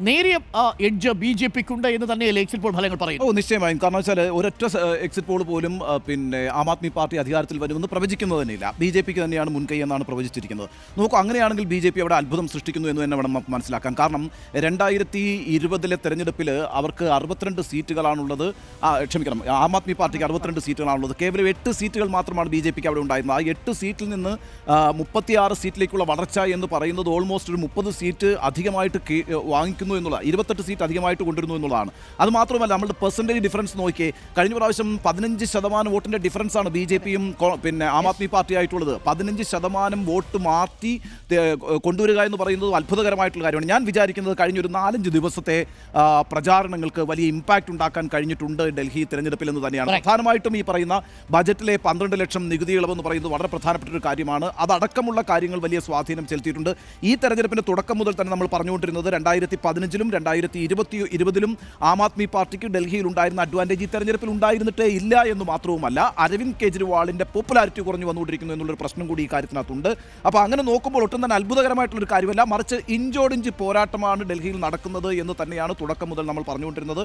നേരിയ എഡ്ജ് BJP-ക്കുണ്ട് എന്ന് തന്നെയല്ലേ എക്സിറ്റ് പോൾ ഫലങ്ങൾ പറയുന്നു? നിശ്ചയമായും. കാരണം വെച്ചാൽ ഒരൊറ്റ എക്സിറ്റ് പോൾ പോലും പിന്നെ ആം ആദ്മി പാർട്ടി അധികാരത്തിൽ വരുമെന്ന് പ്രവചിക്കുന്നത് തന്നെയില്ല. BJP-ക്ക് തന്നെയാണ് മുൻകൈ എന്നാണ് പ്രവചിച്ചിരിക്കുന്നത്. നോക്കൂ, അങ്ങനെയാണെങ്കിൽ BJP അവിടെ അത്ഭുതം സൃഷ്ടിക്കുന്നു എന്ന് തന്നെ വേണം നമുക്ക് മനസ്സിലാക്കാൻ. കാരണം 2020 തെരഞ്ഞെടുപ്പിൽ അവർക്ക് 62 സീറ്റുകളാണുള്ളത്. ക്ഷമിക്കണം, ആം ആദ്മി പാർട്ടിക്ക് 62 സീറ്റുകളാണുള്ളത്. കേവലം 8 സീറ്റുകൾ മാത്രമാണ് BJP-ക്ക് അവിടെ ഉണ്ടായിരുന്നത്. ആ 8 സീറ്റിൽ നിന്ന് 36 സീറ്റിലേക്കുള്ള വളർച്ച എന്ന് പറയുന്നത് ഓൾമോസ്റ്റ് ഒരു 30 സീറ്റ് അധികമായിട്ട് വാങ്ങിക്കുന്നു എന്നുള്ള, 28 സീറ്റ് അധികമായിട്ട് കൊണ്ടുവരുന്നു എന്നുള്ളതാണ്. അത് മാത്രമല്ല, നമ്മളുടെ പെർസെൻറ്റേജ് ഡിഫറൻസ് നോക്കിയേ, കഴിഞ്ഞ പ്രാവശ്യം 15% വോട്ടിൻ്റെ ഡിഫറൻസാണ് BJP-യും പിന്നെ ആം ആദ്മി പാർട്ടി ആയിട്ടുള്ളത്. 15% വോട്ട് മാറ്റി കൊണ്ടുവരിക എന്ന് പറയുന്നത് അത്ഭുതകരമായിട്ടുള്ള കാര്യമാണ്. ഞാൻ വിചാരിക്കുന്നത് കഴിഞ്ഞൊരു 4-5 ദിവസത്തെ പ്രചാരണങ്ങൾക്ക് വലിയ ഇമ്പാക്റ്റ് ഉണ്ടാക്കാൻ കഴിഞ്ഞിട്ടുണ്ട് ഡൽഹി തെരഞ്ഞെടുപ്പിൽ എന്ന് തന്നെയാണ്. പ്രധാനമായിട്ടും ഈ പറയുന്ന ബജറ്റിലെ 12 ലക്ഷം നികുതി ഇളവെന്ന് പറയുന്നത് വളരെ പ്രധാനപ്പെട്ട ഒരു കാര്യമാണ്. അതടക്കമുള്ള കാര്യങ്ങൾ വലിയ സ്വാധീനം ചെലുത്തിയിട്ടുണ്ട്. ഈ തെരഞ്ഞെടുപ്പിൻ്റെ തുടക്കം മുതൽ തന്നെ നമ്മൾ പറഞ്ഞുകൊണ്ടിരുന്നത് 2015-ലും 2020-ലും ആം ആദ്മി പാർട്ടിക്ക് ഡൽഹിയിൽ ഉണ്ടായിരുന്ന അഡ്വാൻറ്റേജ് ഈ തെരഞ്ഞെടുപ്പിൽ ഉണ്ടായിരുന്നിട്ടേ ഇല്ല എന്ന് മാത്രവുമല്ല, അരവിന്ദ് കെജ്രിവാളിൻ്റെ പോപ്പുലാരിറ്റി കുറഞ്ഞു വന്നുകൊണ്ടിരിക്കുന്നു എന്നുള്ളൊരു പ്രശ്നം കൂടി ഈ കാര്യത്തിനകത്തുണ്ട്. അപ്പോൾ അങ്ങനെ നോക്കുമ്പോൾ ഒട്ടും തന്നെ അത്ഭുതകരമായിട്ടുള്ളൊരു കാര്യമല്ല, മറിച്ച് ഇഞ്ചോടിഞ്ച് പോരാട്ടമാണ് ഡൽഹിയിൽ നടക്കുന്നത് എന്ന് തന്നെയാണ് തുടക്കം മുതൽ നമ്മൾ പറഞ്ഞുകൊണ്ടിരുന്നത്.